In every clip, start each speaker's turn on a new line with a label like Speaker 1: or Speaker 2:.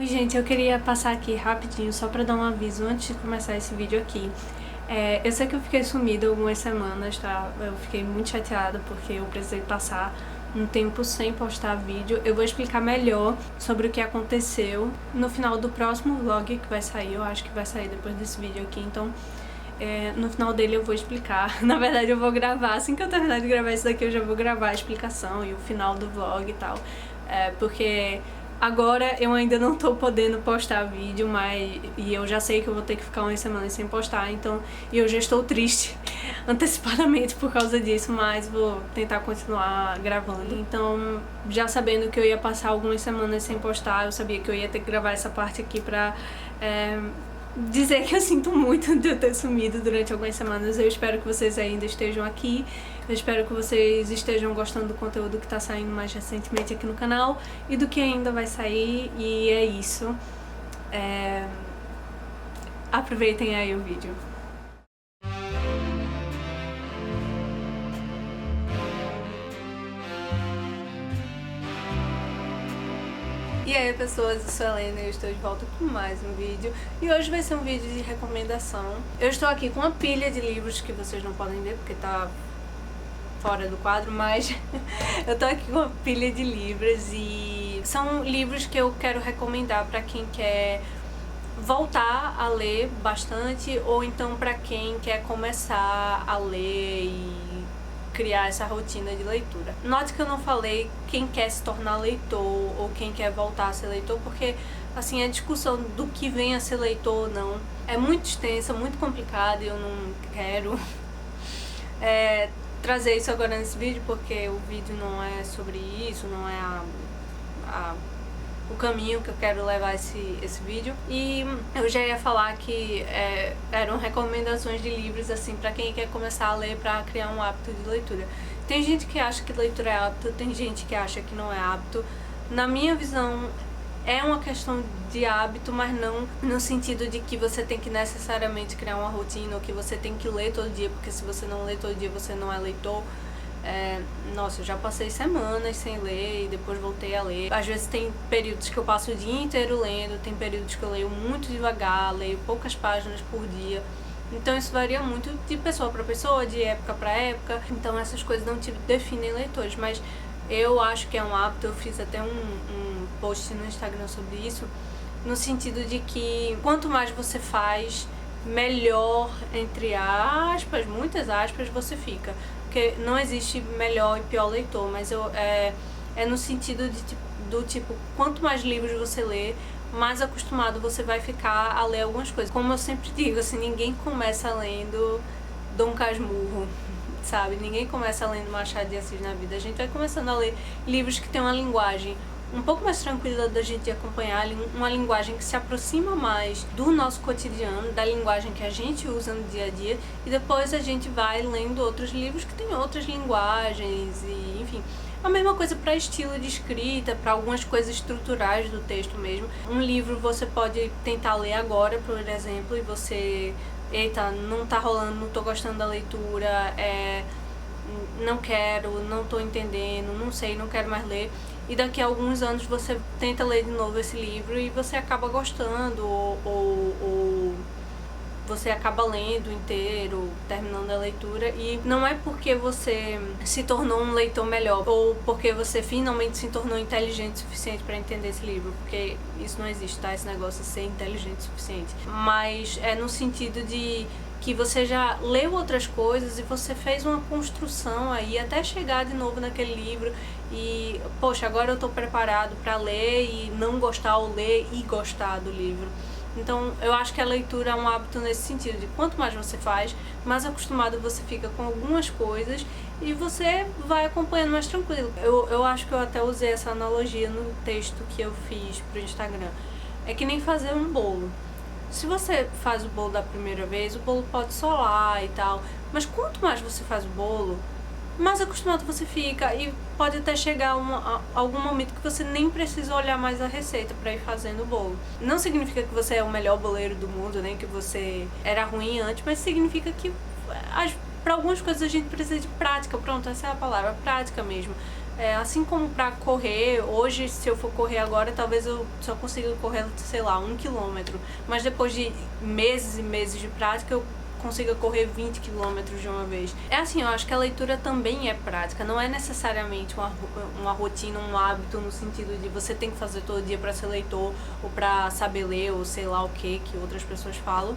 Speaker 1: gente, eu queria passar aqui rapidinho só pra dar um aviso antes de começar esse vídeo aqui. Eu sei que eu fiquei sumida algumas semanas, tá? Eu fiquei muito chateada porque eu precisei passar um tempo sem postar vídeo. Eu vou explicar melhor sobre o que aconteceu no final do próximo vlog que vai sair. Eu acho que vai sair depois desse vídeo aqui, então no final dele eu vou explicar. Na verdade eu vou gravar, assim que eu terminar de gravar isso daqui eu já vou gravar a explicação e o final do vlog e tal. Porque agora eu ainda não tô podendo postar vídeo, e eu já sei que eu vou ter que ficar umas semanas sem postar, então eu já estou triste antecipadamente por causa disso, mas vou tentar continuar gravando. Então, já sabendo que eu ia passar algumas semanas sem postar, eu sabia que eu ia ter que gravar essa parte aqui pra dizer que eu sinto muito de eu ter sumido durante algumas semanas. Eu espero que vocês ainda estejam aqui, eu espero que vocês estejam gostando do conteúdo que tá saindo mais recentemente aqui no canal e do que ainda vai sair, e é isso. Aproveitem aí o vídeo. E aí pessoas, eu sou a Helena e eu estou de volta com mais um vídeo. E hoje vai ser um vídeo de recomendação. Eu estou aqui com uma pilha de livros que vocês não podem ver porque tá fora do quadro, mas eu tô aqui com uma pilha de livros e são livros que eu quero recomendar pra quem quer voltar a ler bastante ou então pra quem quer começar a ler e criar essa rotina de leitura. Note que eu não falei quem quer se tornar leitor ou quem quer voltar a ser leitor, porque assim, a discussão do que vem a ser leitor ou não é muito extensa, muito complicada e eu não quero trazer isso agora nesse vídeo, porque o vídeo não é sobre isso, não é o caminho que eu quero levar esse vídeo. E eu já ia falar que eram recomendações de livros assim pra quem quer começar a ler, pra criar um hábito de leitura. Tem gente que acha que leitura é hábito, tem gente que acha que não é hábito. Na minha visão é uma questão de hábito, mas não no sentido de que você tem que necessariamente criar uma rotina ou que você tem que ler todo dia, porque se você não lê todo dia você não é leitor. Nossa, eu já passei semanas sem ler e depois voltei a ler. Às vezes tem períodos que eu passo o dia inteiro lendo, tem períodos que eu leio muito devagar, leio poucas páginas por dia. Então isso varia muito de pessoa para pessoa, de época para época. Então essas coisas não te definem leitores, mas eu acho que é um hábito. Eu fiz até um post no Instagram sobre isso, no sentido de que quanto mais você faz, melhor, entre aspas, muitas aspas, você fica. Porque não existe melhor e pior leitor, mas é no sentido do tipo, quanto mais livros você lê, mais acostumado você vai ficar a ler algumas coisas. Como eu sempre digo, assim, ninguém começa lendo Dom Casmurro, sabe? Ninguém começa lendo Machado de Assis na vida. A gente vai começando a ler livros que tem uma linguagem um pouco mais tranquila da gente acompanhar, uma linguagem que se aproxima mais do nosso cotidiano, da linguagem que a gente usa no dia a dia, e depois a gente vai lendo outros livros que tem outras linguagens e, enfim, a mesma coisa para estilo de escrita, para algumas coisas estruturais do texto mesmo. Um livro você pode tentar ler agora, por exemplo, e você, eita, não tá rolando, não tô gostando da leitura, não quero, não tô entendendo, não sei, não quero mais ler. E daqui a alguns anos você tenta ler de novo esse livro e você acaba gostando, ou você acaba lendo inteiro, terminando a leitura. E não é porque você se tornou um leitor melhor, ou porque você finalmente se tornou inteligente o suficiente para entender esse livro, porque isso não existe, tá? Esse negócio de ser inteligente o suficiente. Mas é no sentido de que você já leu outras coisas e você fez uma construção aí até chegar de novo naquele livro e, poxa, agora eu tô preparado para ler e não gostar, ou ler e gostar do livro. Então eu acho que a leitura é um hábito nesse sentido, de quanto mais você faz, mais acostumado você fica com algumas coisas e você vai acompanhando mais tranquilo. Eu acho que eu até usei essa analogia no texto que eu fiz pro Instagram. É que nem fazer um bolo. Se você faz o bolo da primeira vez, o bolo pode solar e tal, mas quanto mais você faz o bolo, mais acostumado você fica, e pode até chegar algum momento que você nem precisa olhar mais a receita para ir fazendo o bolo. Não significa que você é o melhor boleiro do mundo, nem que você era ruim antes, mas significa que para algumas coisas a gente precisa de prática. Pronto, essa é a palavra, prática mesmo. Assim como para correr, hoje se eu for correr agora, talvez eu só consiga correr, sei lá, 1 km, mas depois de meses e meses de prática eu consiga correr 20 km de uma vez. É assim, eu acho que a leitura também é prática, não é necessariamente uma rotina, um hábito no sentido de você tem que fazer todo dia para ser leitor ou para saber ler ou sei lá o que outras pessoas falam,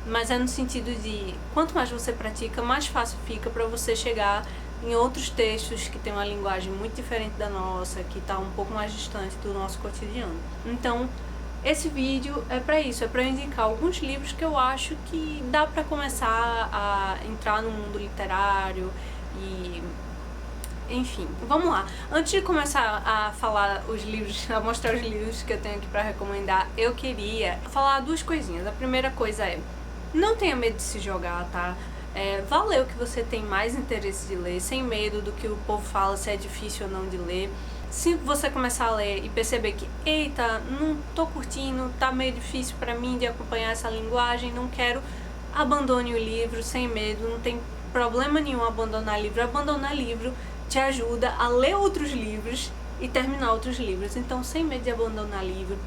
Speaker 1: mas é no sentido de quanto mais você pratica, mais fácil fica para você chegar em outros textos que tem uma linguagem muito diferente da nossa, que está um pouco mais distante do nosso cotidiano. Então, esse vídeo é para isso, é para indicar alguns livros que eu acho que dá para começar a entrar no mundo literário e... enfim, vamos lá. Antes de começar a falar os livros, a mostrar os livros que eu tenho aqui para recomendar, eu queria falar duas coisinhas. A primeira coisa é, não tenha medo de se jogar, tá? Vá ler o que você tem mais interesse de ler, sem medo do que o povo fala, se é difícil ou não de ler. Se você começar a ler e perceber que, eita, não tô curtindo, tá meio difícil pra mim de acompanhar essa linguagem, não quero, abandone o livro sem medo, não tem problema nenhum abandonar livro. Abandonar livro te ajuda a ler outros livros e terminar outros livros, então sem medo de abandonar livro.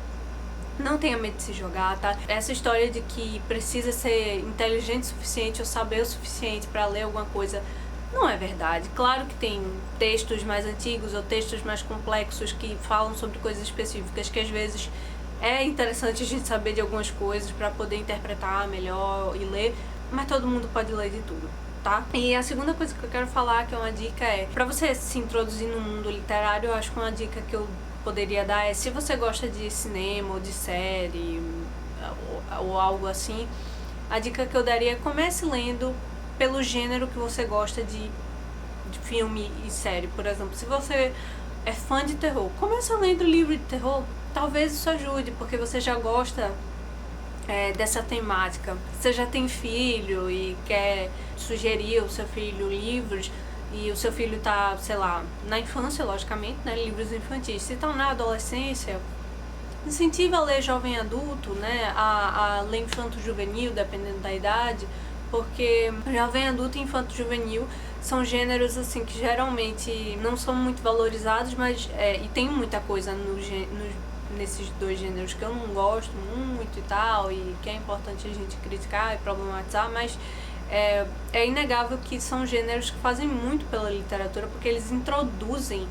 Speaker 1: Não tenha medo de se jogar, tá? Essa história de que precisa ser inteligente o suficiente ou saber o suficiente para ler alguma coisa não é verdade. Claro que tem textos mais antigos ou textos mais complexos que falam sobre coisas específicas que às vezes é interessante a gente saber de algumas coisas para poder interpretar melhor e ler, mas todo mundo pode ler de tudo, tá? E a segunda coisa que eu quero falar, que é uma dica, é para você se introduzir no mundo literário, eu acho que uma dica que eu poderia dar é, se você gosta de cinema ou de série ou algo assim, a dica que eu daria é comece lendo pelo gênero que você gosta de filme e série. Por exemplo, se você é fã de terror, comece lendo livro de terror, talvez isso ajude, porque você já gosta dessa temática. Você já tem filho e quer sugerir ao seu filho livros, e o seu filho tá, sei lá, na infância, logicamente, né, livros infantis. Se estão na adolescência, incentiva a ler jovem adulto, né, a ler infanto-juvenil, dependendo da idade, porque jovem adulto e infanto-juvenil são gêneros, assim, que geralmente não são muito valorizados, mas, e tem muita coisa nesses dois gêneros que eu não gosto muito e tal, e que é importante a gente criticar e problematizar, mas é inegável que são gêneros que fazem muito pela literatura, porque eles introduzem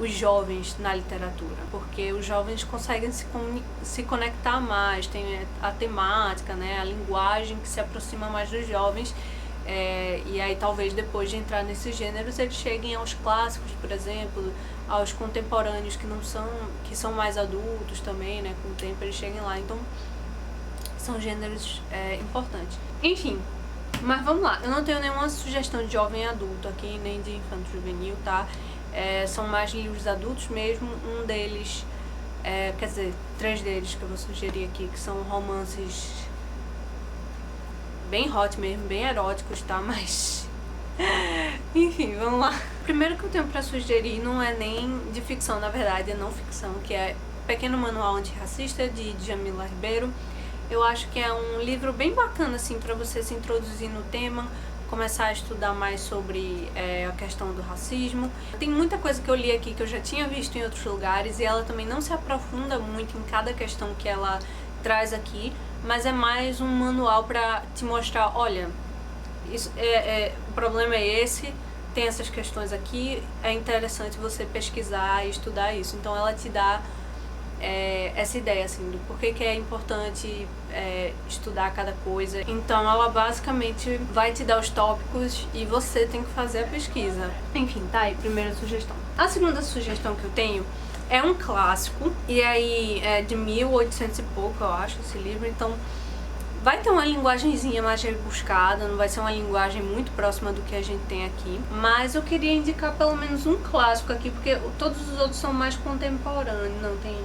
Speaker 1: os jovens na literatura, porque os jovens conseguem se conectar mais, tem a temática, né, a linguagem que se aproxima mais dos jovens, e aí talvez depois de entrar nesses gêneros eles cheguem aos clássicos, por exemplo, aos contemporâneos que são mais adultos também, né, com o tempo eles cheguem lá, então são gêneros importantes. Enfim, mas vamos lá, eu não tenho nenhuma sugestão de jovem adulto aqui, nem de infanto juvenil, tá? São mais livros adultos mesmo, um deles, quer dizer, 3 deles que eu vou sugerir aqui, que são romances bem hot mesmo, bem eróticos, tá? Mas, enfim, vamos lá. O primeiro que eu tenho pra sugerir não é nem de ficção, na verdade, é não ficção, que é Pequeno Manual Antirracista, de Djamila Ribeiro. Eu acho que é um livro bem bacana, assim, pra você se introduzir no tema, começar a estudar mais sobre a questão do racismo. Tem muita coisa que eu li aqui que eu já tinha visto em outros lugares, e ela também não se aprofunda muito em cada questão que ela traz aqui, mas é mais um manual pra te mostrar, olha, isso o problema é esse, tem essas questões aqui, é interessante você pesquisar e estudar isso. Então ela te dá essa ideia, assim, do porquê que é importante estudar cada coisa. Então ela basicamente vai te dar os tópicos e você tem que fazer a pesquisa. Enfim, tá aí, primeira sugestão. A segunda sugestão que eu tenho é um clássico, e aí é de 1800 e pouco, eu acho, esse livro, então vai ter uma linguagenzinha mais rebuscada, não vai ser uma linguagem muito próxima do que a gente tem aqui, mas eu queria indicar pelo menos um clássico aqui, porque todos os outros são mais contemporâneos, não tem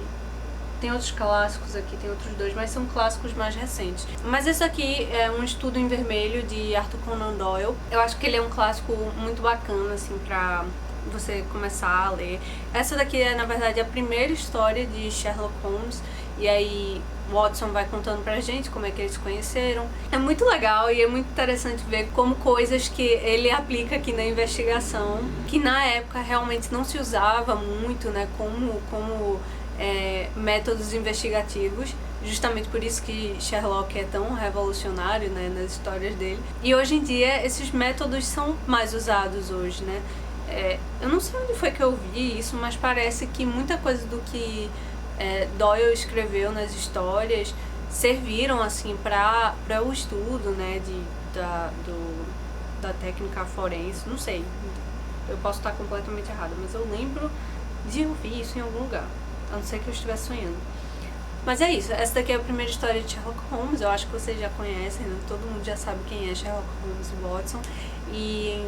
Speaker 1: outros clássicos aqui, tem outros 2, mas são clássicos mais recentes. Mas esse aqui é Um Estudo em Vermelho, de Arthur Conan Doyle. Eu acho que ele é um clássico muito bacana, assim, pra você começar a ler. Essa daqui é, na verdade, a primeira história de Sherlock Holmes, e aí Watson vai contando pra gente como é que eles se conheceram. É muito legal e é muito interessante ver como coisas que ele aplica aqui na investigação, que na época realmente não se usava muito, né, como métodos investigativos, justamente por isso que Sherlock é tão revolucionário, né, nas histórias dele. E hoje em dia esses métodos são mais usados hoje, né. Eu não sei onde foi que eu vi isso, mas parece que muita coisa do que Doyle escreveu nas histórias serviram assim para o estudo, né, da técnica forense. Não sei, eu posso estar completamente errada, mas eu lembro de ouvir isso em algum lugar, a não ser que eu estivesse sonhando. Mas é isso, essa daqui é a primeira história de Sherlock Holmes. Eu acho que vocês já conhecem, né? Todo mundo já sabe quem é Sherlock Holmes e Watson. E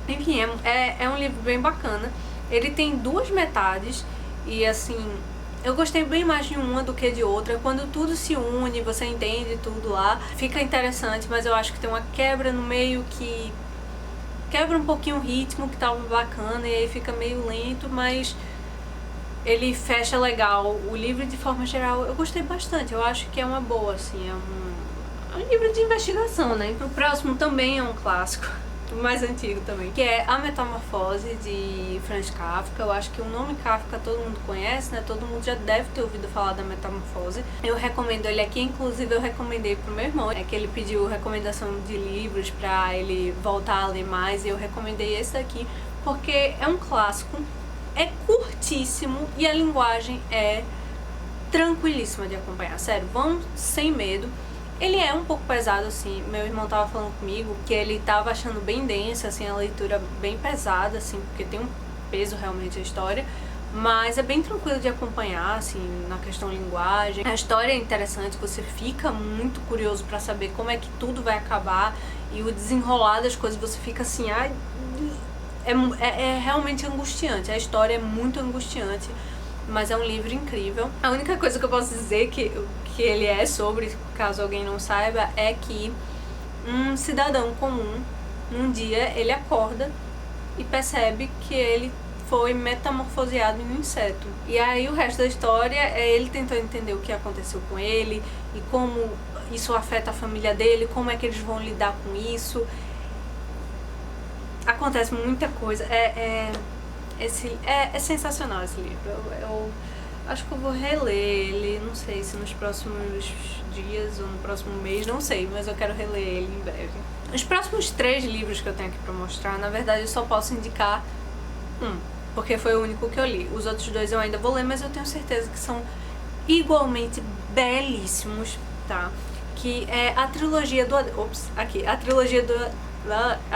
Speaker 1: enfim, é um livro bem bacana. Ele tem duas metades e assim, eu gostei bem mais de uma do que de outra. Quando tudo se une, você entende tudo lá, fica interessante, mas eu acho que tem uma quebra no meio que quebra um pouquinho o ritmo, que tava bacana, e aí fica meio lento, mas ele fecha legal. O livro, de forma geral, eu gostei bastante. Eu acho que é uma boa, assim, é um livro de investigação, né? O próximo também é um clássico, mais antigo também, que é A Metamorfose, de Franz Kafka. Eu acho que o nome Kafka todo mundo conhece, né? Todo mundo já deve ter ouvido falar da Metamorfose. Eu recomendo ele aqui, inclusive eu recomendei pro meu irmão, que ele pediu recomendação de livros pra ele voltar a ler mais, e eu recomendei esse daqui, porque é um clássico, é curtíssimo e a linguagem é tranquilíssima de acompanhar. Sério, vão sem medo. Ele é um pouco pesado, assim, meu irmão tava falando comigo que ele tava achando bem densa, assim, a leitura bem pesada, assim, porque tem um peso realmente a história, mas é bem tranquilo de acompanhar, assim, na questão linguagem. A história é interessante, você fica muito curioso pra saber como é que tudo vai acabar, e o desenrolar das coisas, você fica assim, ai, é realmente angustiante. A história é muito angustiante, mas é um livro incrível. A única coisa que eu posso dizer que ele é sobre, caso alguém não saiba, é que um cidadão comum, um dia ele acorda e percebe que ele foi metamorfoseado em um inseto. E aí o resto da história é ele tentando entender o que aconteceu com ele e como isso afeta a família dele, como é que eles vão lidar com isso. Acontece muita coisa. É sensacional esse livro. Eu acho que eu vou reler ele, não sei se nos próximos dias ou no próximo mês, não sei, mas eu quero reler ele em breve. Os próximos 3 livros que eu tenho aqui pra mostrar, na verdade eu só posso indicar um, porque foi o único que eu li. Os outros 2 eu ainda vou ler, mas eu tenho certeza que são igualmente belíssimos, tá? Que é a trilogia do a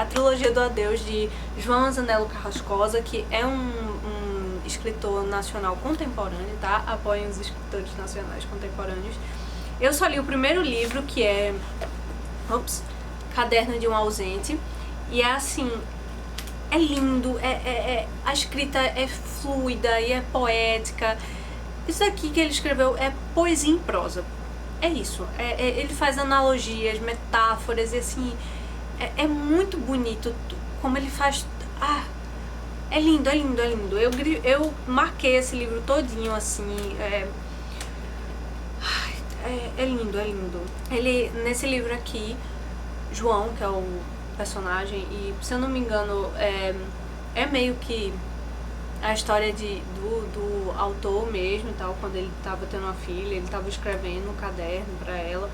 Speaker 1: trilogia do Adeus, de João Anzanello Carrascosa, que é um escritor nacional contemporâneo, tá? Apoiem os escritores nacionais contemporâneos. Eu só li o primeiro livro, que é Caderno de um Ausente, e é assim, é lindo, a escrita é fluida e é poética. Isso aqui que ele escreveu é poesia em prosa. É isso, ele faz analogias, metáforas, e assim, é muito bonito como ele faz. É lindo, é lindo, é lindo. Eu marquei esse livro todinho, assim, é lindo, é lindo. Ele, nesse livro aqui, João, que é o personagem, e se eu não me engano, é meio que a história do autor mesmo, tal, quando ele tava tendo uma filha, ele tava escrevendo um caderno pra ela,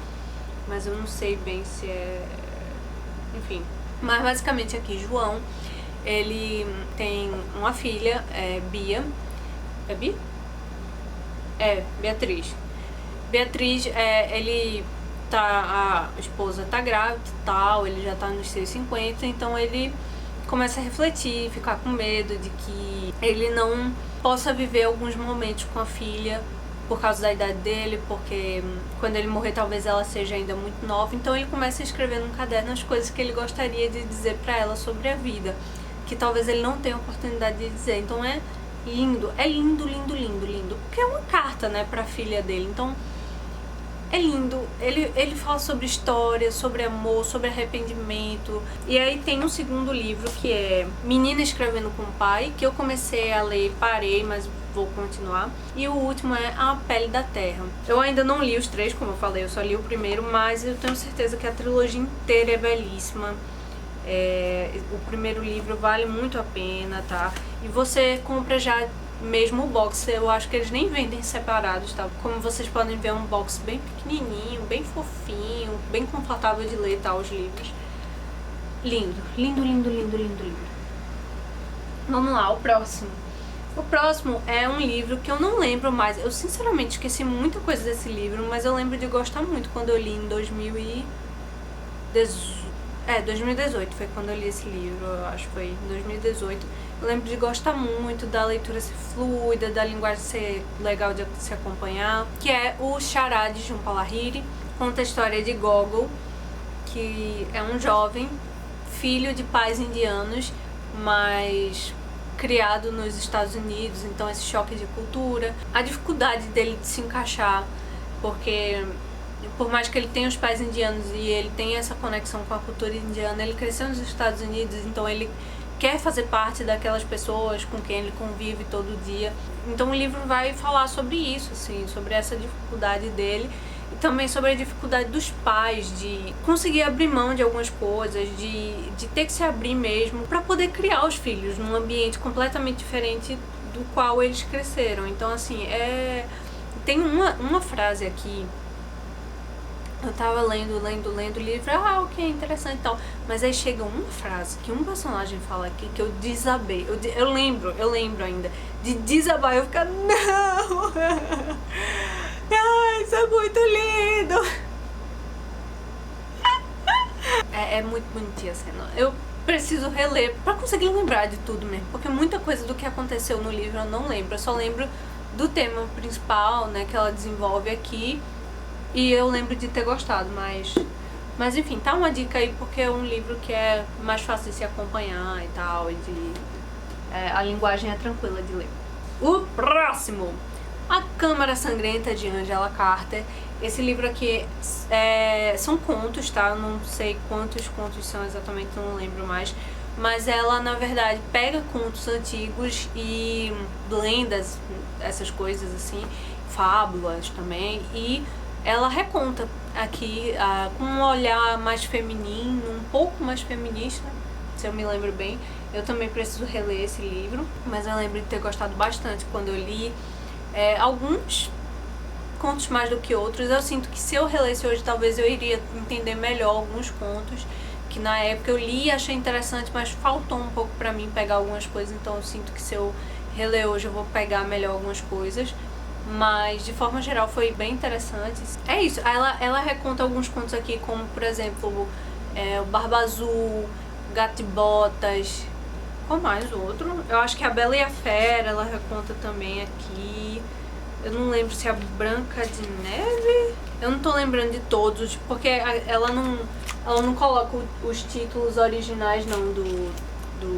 Speaker 1: mas eu não sei bem se enfim. Mas basicamente aqui, João, ele tem uma filha, Bia. É Bia? Beatriz. Beatriz, a esposa tá grávida e tal, ele já tá nos seus 50, então ele começa a refletir, ficar com medo de que ele não possa viver alguns momentos com a filha por causa da idade dele, porque quando ele morrer talvez ela seja ainda muito nova. Então ele começa a escrever num caderno as coisas que ele gostaria de dizer pra ela sobre a vida, que talvez ele não tenha oportunidade de dizer. Então é lindo, lindo, lindo, lindo, lindo, porque é uma carta, né, pra filha dele. Então é lindo. Ele fala sobre história, sobre amor, sobre arrependimento. E aí tem um segundo livro que é Menina Escrevendo com o Pai, que eu comecei a ler, parei, mas vou continuar. E o último é A Pele da Terra. Eu ainda não li os três, como eu falei, eu só li o primeiro, mas eu tenho certeza que a trilogia inteira é belíssima. O primeiro livro vale muito a pena, tá? E você compra já mesmo o box, eu acho que eles nem vendem separados, tá? Como vocês podem ver, é um box bem pequenininho, bem fofinho, bem confortável de ler, tá? Os livros. Lindo, lindo, lindo, lindo, lindo, lindo. Vamos lá, o próximo. O próximo é um livro que eu não lembro mais. Eu sinceramente esqueci muita coisa desse livro, mas eu lembro de gostar muito quando eu li em 2018 foi quando eu li esse livro, eu acho que foi em 2018. Eu lembro de gostar muito da leitura ser fluida, da linguagem ser legal de se acompanhar, que é o Xará de Jhumpa Lahiri. Conta a história de Gogol, que é um jovem, filho de pais indianos, mas criado nos Estados Unidos, então esse choque de cultura, a dificuldade dele de se encaixar, porque por mais que ele tenha os pais indianos e ele tenha essa conexão com a cultura indiana, ele cresceu nos Estados Unidos, então ele quer fazer parte daquelas pessoas com quem ele convive todo dia. Então o livro vai falar sobre isso, assim, sobre essa dificuldade dele e também sobre a dificuldade dos pais de conseguir abrir mão de algumas coisas, de ter que se abrir mesmo para poder criar os filhos num ambiente completamente diferente do qual eles cresceram. Então, assim, tem uma frase aqui. Eu tava lendo o livro, ok, interessante e tal. Mas aí chega uma frase que um personagem fala aqui que eu desabei. Eu lembro ainda de desabar. Eu ficar, não! Ai, isso é muito lindo! É muito bonitinha a cena. Eu preciso reler pra conseguir lembrar de tudo mesmo. Porque muita coisa do que aconteceu no livro eu não lembro. Eu só lembro do tema principal, né, que ela desenvolve aqui. E eu lembro de ter gostado, mas enfim, tá uma dica aí porque é um livro que é mais fácil de se acompanhar e tal, e a linguagem é tranquila de ler. O próximo! A Câmara Sangrenta, de Angela Carter. Esse livro aqui são contos, tá? Eu não sei quantos contos são exatamente, não lembro mais. Mas ela, na verdade, pega contos antigos e lendas, essas coisas assim, fábulas também, e ela reconta aqui com um olhar mais feminino, um pouco mais feminista, se eu me lembro bem. Eu também preciso reler esse livro, mas eu lembro de ter gostado bastante quando eu li. Alguns contos mais do que outros. Eu sinto que se eu relesse hoje, talvez eu iria entender melhor alguns contos que na época eu li e achei interessante, mas faltou um pouco pra mim pegar algumas coisas. Então eu sinto que se eu reler hoje eu vou pegar melhor algumas coisas. Mas de forma geral foi bem interessante. É isso, ela reconta alguns contos aqui, como por exemplo o Barba Azul, Gato de Botas. Qual mais o outro? Eu acho que a Bela e a Fera ela reconta também aqui. Eu não lembro se é a Branca de Neve. Eu não tô lembrando de todos, porque ela não coloca os títulos originais não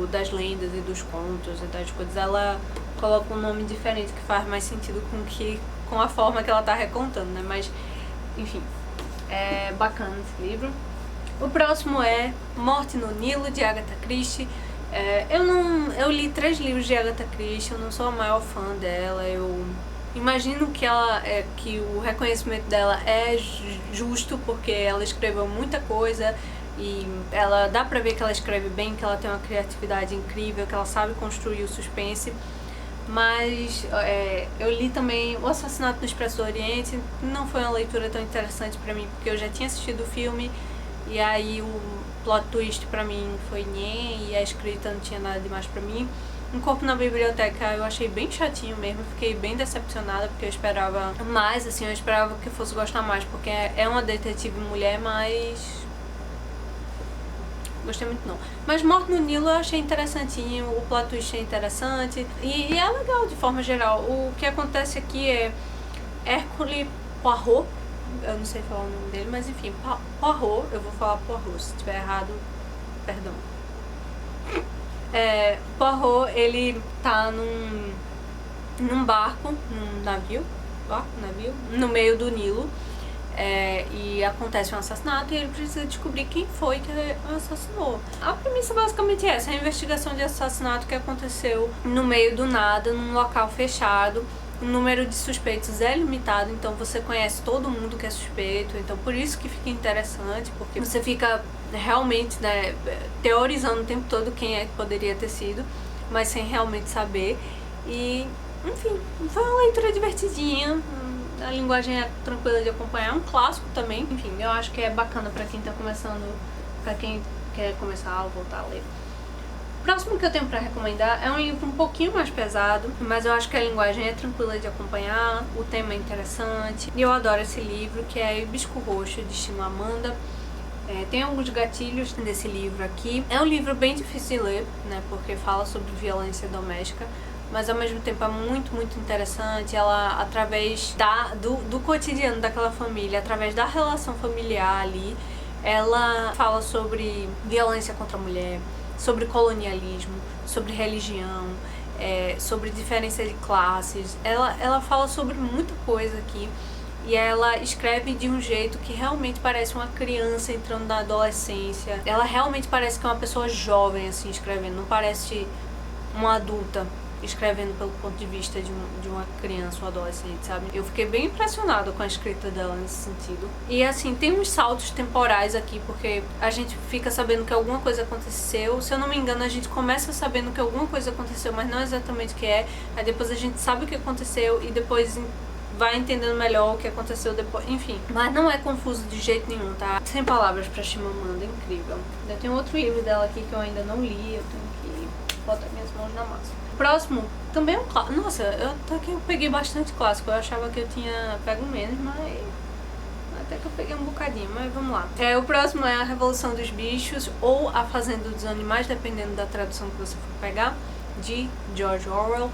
Speaker 1: das lendas e dos contos e das coisas. Ela coloca um nome diferente que faz mais sentido com a forma que ela tá recontando, né? Mas, enfim, é bacana esse livro. O próximo é Morte no Nilo, de Agatha Christie. Eu li 3 livros de Agatha Christie, eu não sou a maior fã dela, eu imagino que o reconhecimento dela é justo, porque ela escreveu muita coisa e dá pra ver que ela escreve bem, que ela tem uma criatividade incrível, que ela sabe construir o suspense. Mas eu li também O Assassinato no Expresso do Oriente, não foi uma leitura tão interessante pra mim, porque eu já tinha assistido o filme, e aí o plot twist pra mim foi nhé, e a escrita não tinha nada demais pra mim. Um Corpo na Biblioteca eu achei bem chatinho mesmo, fiquei bem decepcionada, porque eu esperava mais, assim, eu esperava que eu fosse gostar mais, porque é uma detetive mulher, mas gostei muito não. Mas Morte no Nilo eu achei interessantinho, o plot twist é interessante e é legal de forma geral. O que acontece aqui é Hercule Poirot, eu não sei falar o nome dele, mas enfim, Poirot, eu vou falar Poirot, se estiver errado, perdão. Poirot, ele tá num barco, num navio, no meio do Nilo. e acontece um assassinato e ele precisa descobrir quem foi que assassinou. A premissa basicamente é essa, é a investigação de assassinato que aconteceu no meio do nada, num local fechado. O número de suspeitos é limitado, então você conhece todo mundo que é suspeito, então por isso que fica interessante, porque você fica realmente, né, teorizando o tempo todo quem é que poderia ter sido, mas sem realmente saber. E, enfim, foi uma leitura divertidinha, a linguagem é tranquila de acompanhar, é um clássico também. Enfim, eu acho que é bacana pra quem tá começando, pra quem quer começar a voltar a ler. O próximo que eu tenho pra recomendar é um livro um pouquinho mais pesado, mas eu acho que a linguagem é tranquila de acompanhar, o tema é interessante, e eu adoro esse livro, que é Hibisco Roxo, de Chimamanda. Tem alguns gatilhos desse livro aqui. É um livro bem difícil de ler, né, porque fala sobre violência doméstica, mas ao mesmo tempo é muito, muito interessante. Ela, através do cotidiano daquela família, através da relação familiar ali, ela fala sobre violência contra a mulher, sobre colonialismo, sobre religião, sobre diferença de classes. Ela fala sobre muita coisa aqui. E ela escreve de um jeito que realmente parece uma criança entrando na adolescência. Ela realmente parece que é uma pessoa jovem, assim, escrevendo. Não parece uma adulta escrevendo pelo ponto de vista de uma criança ou adolescente, sabe? Eu fiquei bem impressionada com a escrita dela nesse sentido. E assim, tem uns saltos temporais aqui, porque a gente fica sabendo que alguma coisa aconteceu. Se eu não me engano, a gente começa sabendo que alguma coisa aconteceu, mas não exatamente o que é. Aí depois a gente sabe o que aconteceu e depois vai entendendo melhor o que aconteceu depois, enfim. Mas não é confuso de jeito nenhum, tá? Sem palavras pra Chimamanda, é incrível. Eu tenho outro livro dela aqui que eu ainda não li, eu tenho que botar minhas mãos na massa. O próximo também é um clássico. Nossa, até que eu peguei bastante clássico. Eu achava que eu tinha pego menos, mas até que eu peguei um bocadinho, mas vamos lá. O próximo é A Revolução dos Bichos, ou A Fazenda dos Animais, dependendo da tradução que você for pegar, de George Orwell.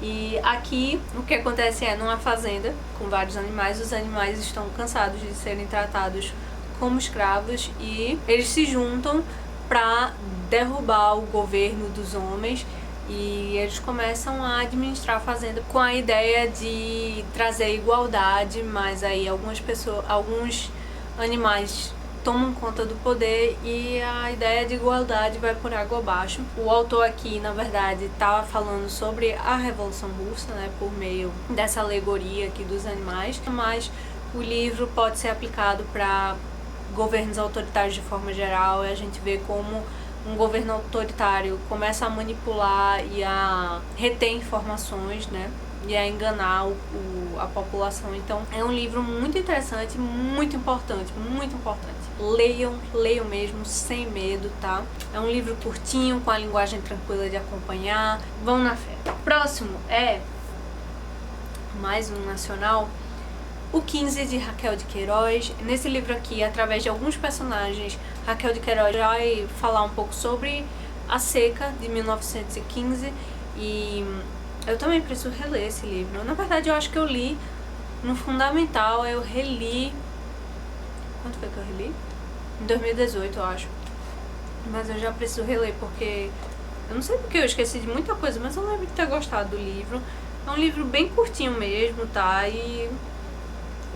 Speaker 1: E aqui o que acontece é, numa fazenda com vários animais, os animais estão cansados de serem tratados como escravos e eles se juntam para derrubar o governo dos homens. E eles começam a administrar a fazenda com a ideia de trazer igualdade, mas aí alguns animais tomam conta do poder e a ideia de igualdade vai por água abaixo. O autor aqui, na verdade, estava falando sobre a Revolução Russa, né, por meio dessa alegoria aqui dos animais, mas o livro pode ser aplicado para governos autoritários de forma geral, e a gente vê como um governo autoritário começa a manipular e a reter informações, né, e a enganar a população. Então é um livro muito interessante, muito importante, muito importante. Leiam mesmo, sem medo, tá? É um livro curtinho, com a linguagem tranquila de acompanhar. Vão na fé. O próximo é mais um nacional, O 15, de Raquel de Queiroz. Nesse livro aqui, através de alguns personagens, Raquel de Queiroz vai falar um pouco sobre a seca de 1915 e eu também preciso reler esse livro. Na verdade, eu acho que eu li no fundamental, eu reli... Quanto foi que eu reli? Em 2018, eu acho. Mas eu já preciso reler, porque... Eu não sei porque eu esqueci de muita coisa, mas eu lembro de ter gostado do livro. É um livro bem curtinho mesmo, tá? E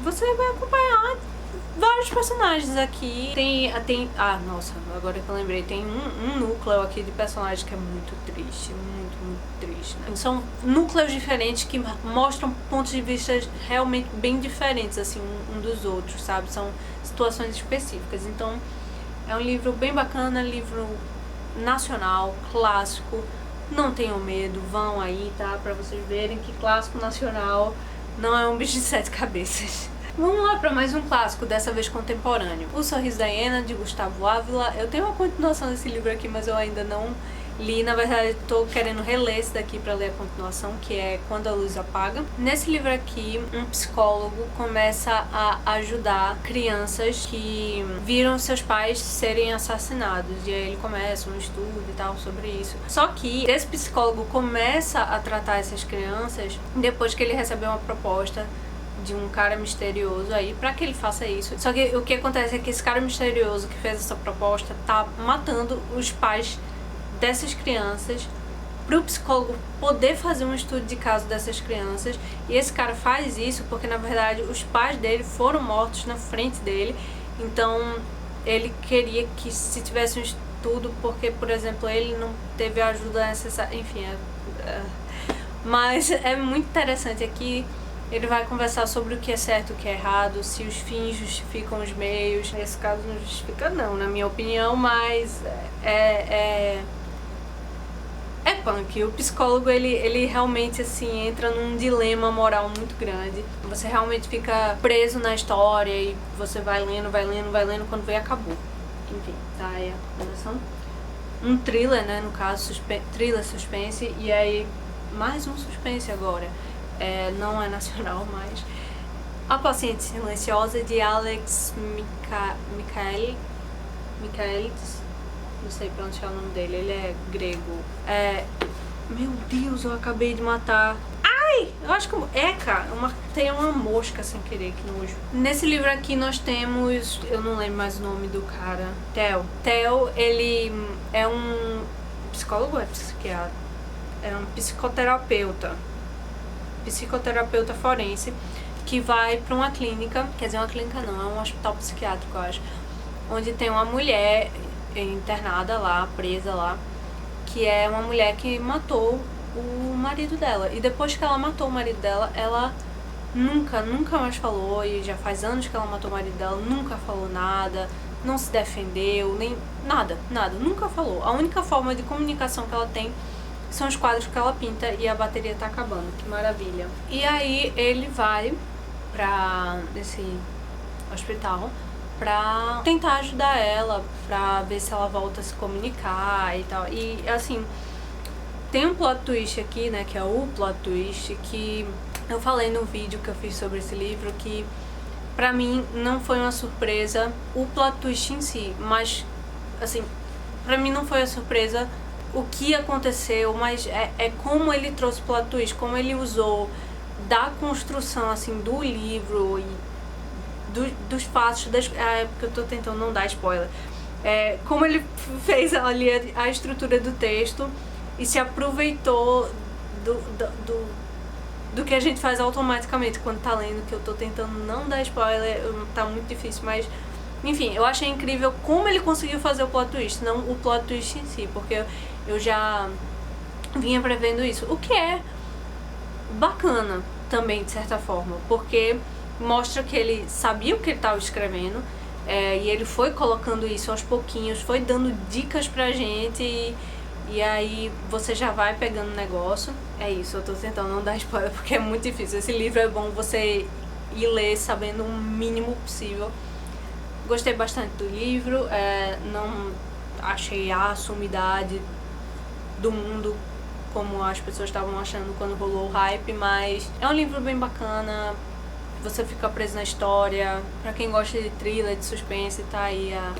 Speaker 1: você vai acompanhar vários personagens aqui. Ah, nossa, agora que eu lembrei, tem um núcleo aqui de personagens que é muito triste, muito triste, né? São núcleos diferentes que mostram pontos de vista realmente bem diferentes, assim, um dos outros, sabe? São situações específicas. Então, é um livro bem bacana, livro nacional, clássico. Não tenham medo, vão aí, tá? Pra vocês verem que clássico nacional não é um bicho de 7 cabeças. Vamos lá para mais um clássico, dessa vez contemporâneo. O Sorriso da Hiena, de Gustavo Ávila. Eu tenho uma continuação desse livro aqui, mas eu ainda não li. Na verdade, estou querendo reler esse daqui para ler a continuação, que é Quando a Luz Apaga. Nesse livro aqui, um psicólogo começa a ajudar crianças que viram seus pais serem assassinados. E aí ele começa um estudo e tal sobre isso. Só que esse psicólogo começa a tratar essas crianças depois que ele recebeu uma proposta de um cara misterioso aí pra que ele faça isso. Só que o que acontece é que esse cara misterioso que fez essa proposta tá matando os pais dessas crianças pro psicólogo poder fazer um estudo de caso dessas crianças. E esse cara faz isso porque, na verdade, os pais dele foram mortos na frente dele. Então, ele queria que se tivesse um estudo, porque, por exemplo, ele não teve a ajuda necessária. Enfim, mas é muito interessante aqui. Ele vai conversar sobre o que é certo e o que é errado, se os fins justificam os meios. Nesse caso não justifica não, na minha opinião, mas é punk. O psicólogo, ele realmente, assim, entra num dilema moral muito grande. Você realmente fica preso na história e você vai lendo, quando vê, acabou. Enfim, tá aí a recomendação. Um thriller, né, no caso, thriller suspense, e aí mais um suspense agora. Não é nacional, mas A Paciente Silenciosa, de Alex Michaelides. Não sei pronunciar o nome dele, ele é grego. Meu Deus, eu acabei de matar. Ai! Eu acho que tem uma mosca sem querer, que nojo. Nesse livro aqui nós temos, eu não lembro mais o nome do cara, Theo, ele é um psicólogo, é psiquiatra? É um psicoterapeuta forense, que vai pra uma clínica, quer dizer, uma clínica não, é um hospital psiquiátrico, eu acho, onde tem uma mulher internada lá, presa lá, que é uma mulher que matou o marido dela. E depois que ela matou o marido dela, ela nunca mais falou, e já faz anos que ela matou o marido dela, nunca falou nada, não se defendeu, nem nada, nunca falou. A única forma de comunicação que ela tem são os quadros que ela pinta, e a bateria tá acabando, que maravilha. E aí ele vai pra esse hospital pra tentar ajudar ela, pra ver se ela volta a se comunicar e tal. E assim, tem um plot twist aqui, né, que é o plot twist, que eu falei no vídeo que eu fiz sobre esse livro, que pra mim não foi uma surpresa o plot twist em si, mas assim, pra mim não foi a surpresa o que aconteceu, mas é como ele trouxe o plot twist, como ele usou da construção, assim, do livro e dos fatos, porque eu tô tentando não dar spoiler, como ele fez ali a estrutura do texto e se aproveitou do que a gente faz automaticamente quando tá lendo, que eu tô tentando não dar spoiler, tá muito difícil, mas enfim, eu achei incrível como ele conseguiu fazer o plot twist, não o plot twist em si, porque eu já vinha prevendo isso, o que é bacana também, de certa forma, porque mostra que ele sabia o que ele estava escrevendo, e ele foi colocando isso aos pouquinhos, foi dando dicas pra gente, e aí você já vai pegando o negócio. É isso, eu tô tentando não dar spoiler porque é muito difícil. Esse livro é bom você ir ler sabendo o mínimo possível. Gostei bastante do livro, não achei a sumidade do mundo como as pessoas estavam achando quando rolou o hype, mas é um livro bem bacana, você fica preso na história. Pra quem gosta de thriller, de suspense, tá aí a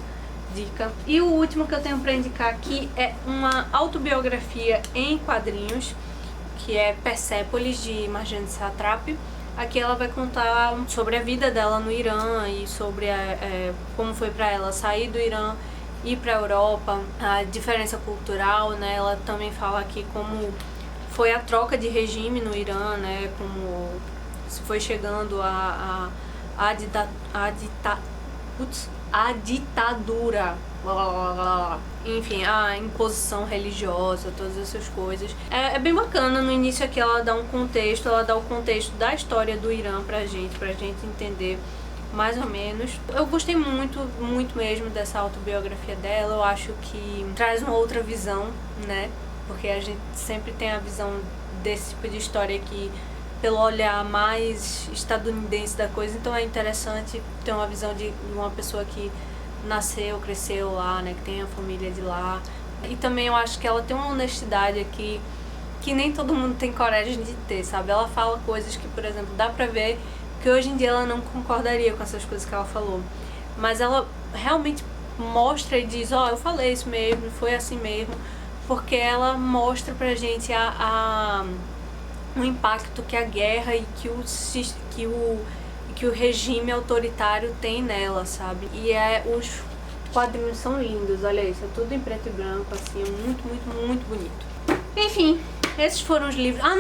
Speaker 1: dica. E o último que eu tenho pra indicar aqui é uma autobiografia em quadrinhos, que é Persépolis, de Marjane Satrapi. Aqui ela vai contar sobre a vida dela no Irã e sobre como foi pra ela sair do Irã e ir pra Europa, a diferença cultural, né? Ela também fala aqui como foi a troca de regime no Irã, né? Como se foi chegando a ditadura, enfim, a imposição religiosa, todas essas coisas. É bem bacana. No início aqui ela dá o contexto da história do Irã pra gente entender mais ou menos. Eu gostei muito, muito mesmo dessa autobiografia dela. Eu acho que traz uma outra visão, né? Porque a gente sempre tem a visão desse tipo de história aqui pelo olhar mais estadunidense da coisa, então é interessante ter uma visão de uma pessoa que nasceu, cresceu lá, né, que tem a família de lá. E também eu acho que ela tem uma honestidade aqui que nem todo mundo tem coragem de ter, sabe? Ela fala coisas que, por exemplo, dá pra ver que hoje em dia ela não concordaria com essas coisas que ela falou, mas ela realmente mostra e diz, eu falei isso mesmo, foi assim mesmo, porque ela mostra pra gente o impacto que a guerra e que o regime autoritário tem nela, sabe? E os quadrinhos são lindos, olha isso, é tudo em preto e branco, assim, é muito, muito, muito bonito. Enfim, esses foram os livros. Ah,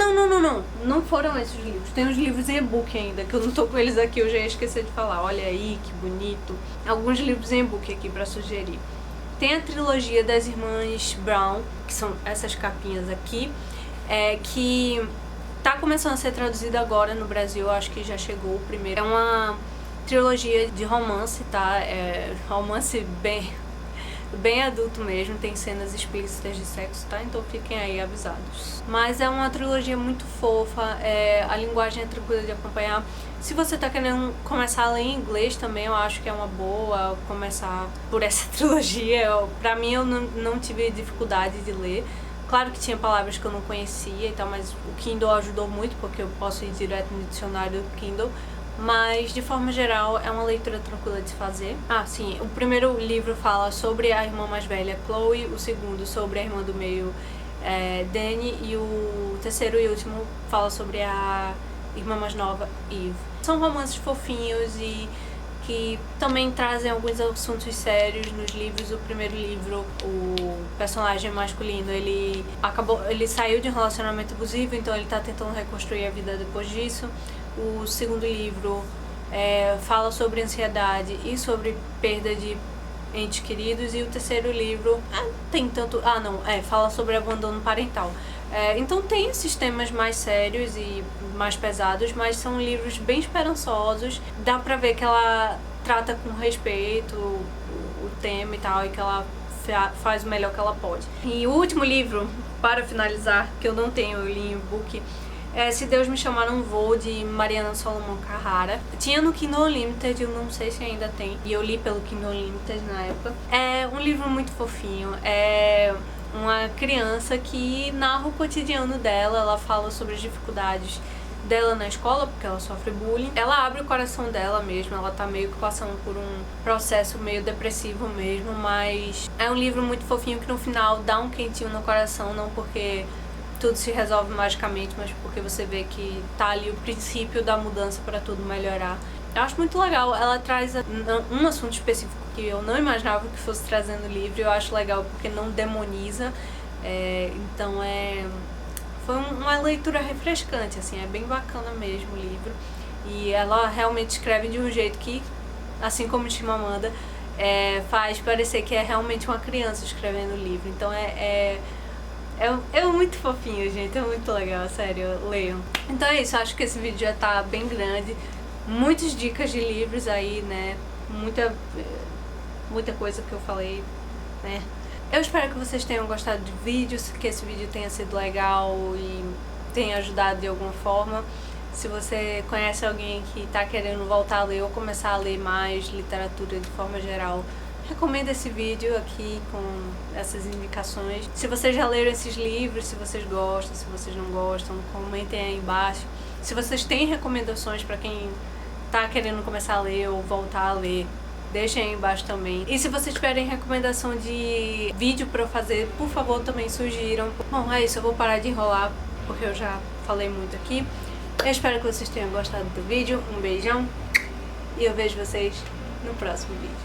Speaker 1: não foram esses livros. Tem os livros em e-book ainda, que eu não tô com eles aqui, eu já ia esquecer de falar. Olha aí, que bonito. Alguns livros em e-book aqui pra sugerir. Tem a trilogia das Irmãs Brown, que são essas capinhas aqui, que tá começando a ser traduzida agora no Brasil, acho que já chegou o primeiro. É uma trilogia de romance, tá? É romance bem adulto mesmo, tem cenas explícitas de sexo, tá? Então fiquem aí avisados. Mas é uma trilogia muito fofa, a linguagem é tranquila de acompanhar. Se você tá querendo começar a ler em inglês também, eu acho que é uma boa começar por essa trilogia. Pra mim, eu não tive dificuldade de ler. Claro que tinha palavras que eu não conhecia e tal, mas o Kindle ajudou muito, porque eu posso ir direto no dicionário do Kindle. Mas, de forma geral, é uma leitura tranquila de se fazer. Ah, sim, o primeiro livro fala sobre a irmã mais velha, Chloe, o segundo sobre a irmã do meio, Dani, e o terceiro e último fala sobre a irmã mais nova, Eve. São romances fofinhos e que também trazem alguns assuntos sérios nos livros. O primeiro livro, o personagem masculino, ele saiu de um relacionamento abusivo, então ele tá tentando reconstruir a vida depois disso. O segundo livro fala sobre ansiedade e sobre perda de entes queridos. E o terceiro livro fala sobre abandono parental. Então tem esses temas mais sérios e mais pesados, mas são livros bem esperançosos. Dá pra ver que ela trata com respeito o tema e tal, e que ela faz o melhor que ela pode. E o último livro, para finalizar, que eu não tenho, eu li em e-book, Se Deus Me Chamar Não Vou, de Mariana Solomon Carrara. Tinha no Kindle Unlimited, eu não sei se ainda tem, e eu li pelo Kindle Unlimited na época. É um livro muito fofinho, é uma criança que narra o cotidiano dela. Ela fala sobre as dificuldades dela na escola, porque ela sofre bullying. Ela abre o coração dela mesmo, ela tá meio que passando por um processo meio depressivo mesmo, mas é um livro muito fofinho que no final dá um quentinho no coração, não porque tudo se resolve magicamente, mas porque você vê que tá ali o princípio da mudança para tudo melhorar. Eu acho muito legal, ela traz um assunto específico que eu não imaginava que fosse trazer no livro. Eu acho legal porque não demoniza, então foi uma leitura refrescante, assim, é bem bacana mesmo o livro. E ela realmente escreve de um jeito que, assim como Chimamanda, faz parecer que é realmente uma criança escrevendo o livro. Então é muito fofinho, gente, é muito legal, sério, leiam. Então é isso, acho que esse vídeo já tá bem grande. Muitas dicas de livros aí, né, muita coisa que eu falei, né. Eu espero que vocês tenham gostado do vídeo, que esse vídeo tenha sido legal e tenha ajudado de alguma forma. Se você conhece alguém que tá querendo voltar a ler ou começar a ler mais literatura de forma geral, recomendo esse vídeo aqui com essas indicações. Se vocês já leram esses livros, se vocês gostam, se vocês não gostam, comentem aí embaixo. Se vocês têm recomendações para quem tá querendo começar a ler ou voltar a ler, deixem aí embaixo também. E se vocês tiverem recomendação de vídeo pra eu fazer, por favor, também sugiram. Bom, é isso, eu vou parar de enrolar, porque eu já falei muito aqui. Eu espero que vocês tenham gostado do vídeo. Um beijão e eu vejo vocês no próximo vídeo.